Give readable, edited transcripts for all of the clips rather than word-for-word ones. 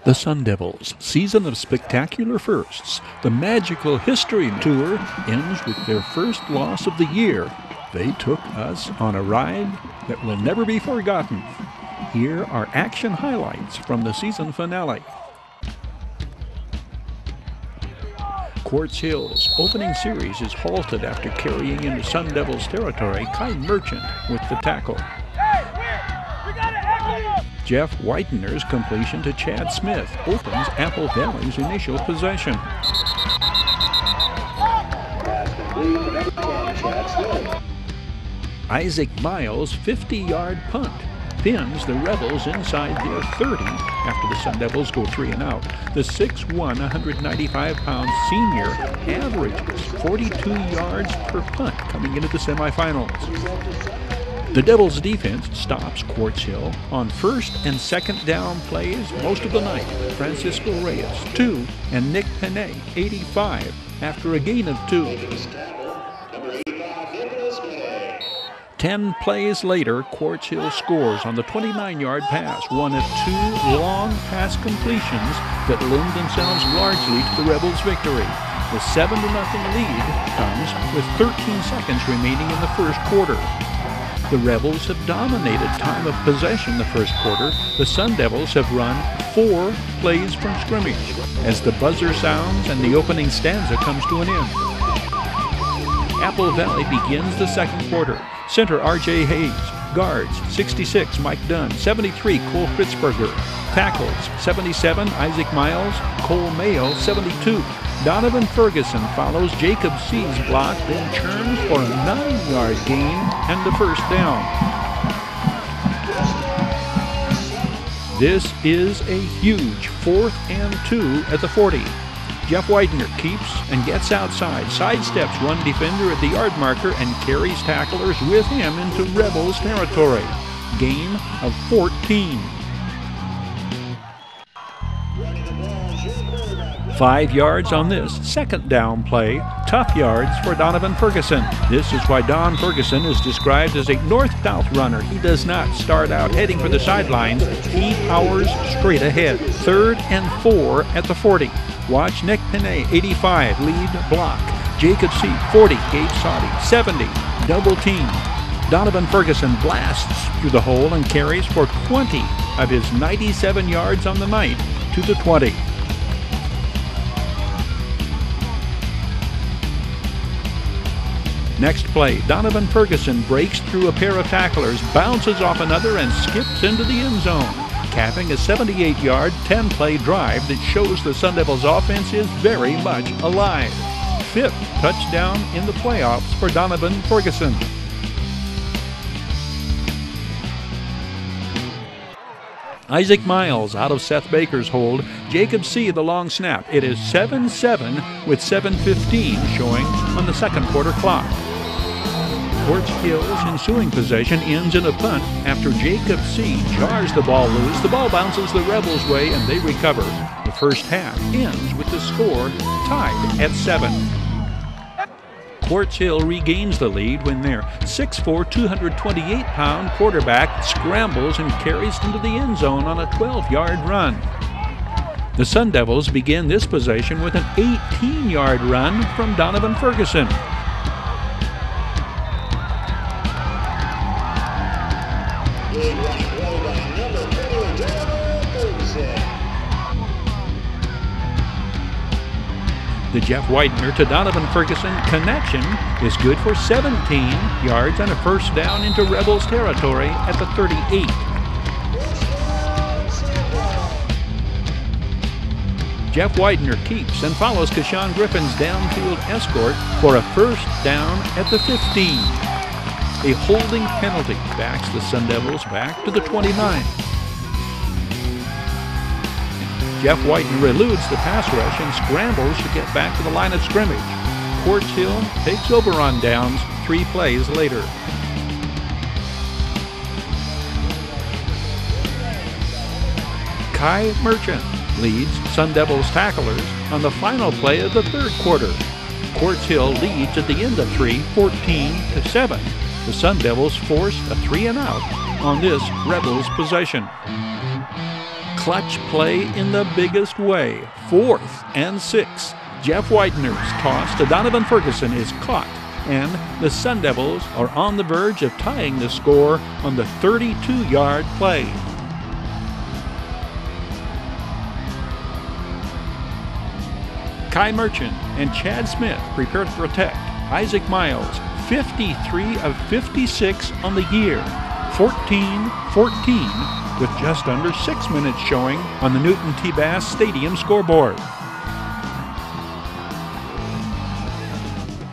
The Sun Devils' season of spectacular firsts, the magical history tour, ends with their first loss of the year. They took us on a ride that will never be forgotten. Here are action highlights from the season finale. Quartz Hill's opening series is halted after carrying into Sun Devils territory. Kai Merchant with the tackle. Jeff Whitener's completion to Chad Smith opens Apple Valley's initial possession. Isaac Miles' 50-yard punt pins the Rebels inside their 30 after the Sun Devils go 3 and out. The 6'1", 195-pound senior averages 42 yards per punt coming into the semifinals. The Devils' defense stops Quartz Hill on first and second down plays most of the night. Francisco Reyes, 2, and Nick Penne, 85, after a gain of 2. 10 plays later, Quartz Hill scores on the 29-yard pass, one of 2 long pass completions that lend themselves largely to the Rebels' victory. The 7-0 lead comes with 13 seconds remaining in the first quarter. The Rebels have dominated time of possession the first quarter. The Sun Devils have run 4 plays from scrimmage as the buzzer sounds and the opening stanza comes to an end. Apple Valley begins the second quarter. Center R.J. Hayes. Guards 66 Mike Dunn, 73 Cole Kritzberger. Tackles 77 Isaac Miles, Cole Mayo 72. Donovan Ferguson follows Jacob C's block, then turns for a 9-yard gain and the first down. This is a huge 4th and 2 at the 40. Jeff Widener keeps and gets outside, sidesteps one defender at the yard marker and carries tacklers with him into Rebels territory. Gain of 14. 5 yards on this second down play. Tough yards for Donovan Ferguson. This is why Don Ferguson is described as a north-south runner. He does not start out heading for the sidelines. He powers straight ahead. 3rd and 4 at the 40. Watch Nick Penne, 85, lead block. Jacob C, 40, Gabe Soddy, 70, double team. Donovan Ferguson blasts through the hole and carries for 20 of his 97 yards on the night to the 20. Next play, Donovan Ferguson breaks through a pair of tacklers, bounces off another, and skips into the end zone, capping a 78-yard, 10-play drive that shows the Sun Devils' offense is very much alive. 5th touchdown in the playoffs for Donovan Ferguson. Isaac Miles out of Seth Baker's hold. Jacob C. the long snap. It is 7-7 with 7:15 showing on the second quarter clock. Quartz Hill's ensuing possession ends in a punt after Jacob C. jars the ball loose. The ball bounces the Rebels' way and they recover. The first half ends with the score tied at 7. Quartz Hill regains the lead when their 6'4", 228-pound quarterback scrambles and carries into the end zone on a 12-yard run. The Sun Devils begin this possession with an 18-yard run from Donovan Ferguson. The Jeff Widener to Donovan Ferguson connection is good for 17 yards and a first down into Rebels territory at the 38. Jeff Widener keeps and follows Kashawn Griffin's downfield escort for a first down at the 15. A holding penalty backs the Sun Devils back to the 29. Jeff Widener eludes the pass rush and scrambles to get back to the line of scrimmage. Quartz Hill takes over on downs 3 plays later. Kai Merchant leads Sun Devils tacklers on the final play of the third quarter. Quartz Hill leads at the end of 3, 14-7. The Sun Devils forced a 3 and out on this Rebels possession. clutch play in the biggest way. 4th and 6. Jeff Widener's toss to Donovan Ferguson is caught, and the Sun Devils are on the verge of tying the score on the 32-yard play. Kai Merchant and Chad Smith prepare to protect. Isaac Miles, 53 of 56 on the year, 14-14, with just under 6 minutes showing on the Newton T. Bass Stadium scoreboard.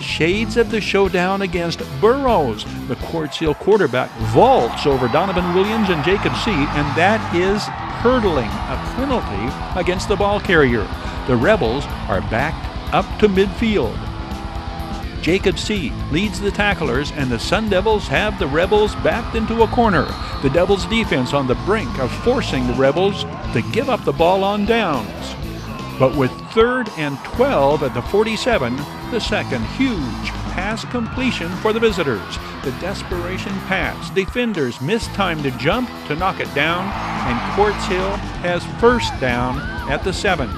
Shades of the showdown against Burroughs. The Quartz Hill quarterback vaults over Donovan Williams and Jacob C., and that is hurdling, a penalty against the ball carrier. The Rebels are backed up to midfield. Jacob C. leads the tacklers, and the Sun Devils have the Rebels backed into a corner. The Devils' defense on the brink of forcing the Rebels to give up the ball on downs. But with 3rd and 12 at the 47, the second huge pass completion for the visitors. The desperation pass. Defenders miss time to jump to knock it down, and Quartz Hill has first down at the 7.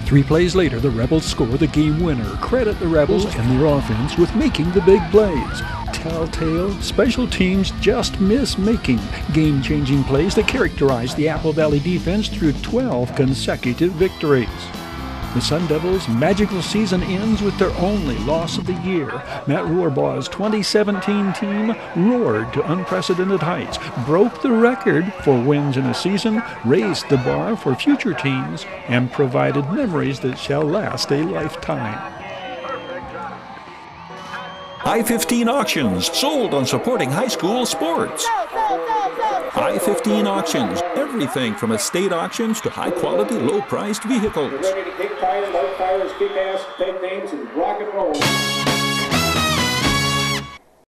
3 plays later, the Rebels score the game winner. Credit the Rebels and their offense with making the big plays. Telltale, special teams just miss making game-changing plays that characterize the Apple Valley defense through 12 consecutive victories. The Sun Devils' magical season ends with their only loss of the year. Matt Rohrbaugh's 2017 team roared to unprecedented heights, broke the record for wins in a season, raised the bar for future teams, and provided memories that shall last a lifetime. I-15 Auctions, sold on supporting high school sports. I-15 Auctions, everything from estate auctions to high-quality, low-priced vehicles. Ready to kick tires, low tires, kick ass, take names, and rock and roll.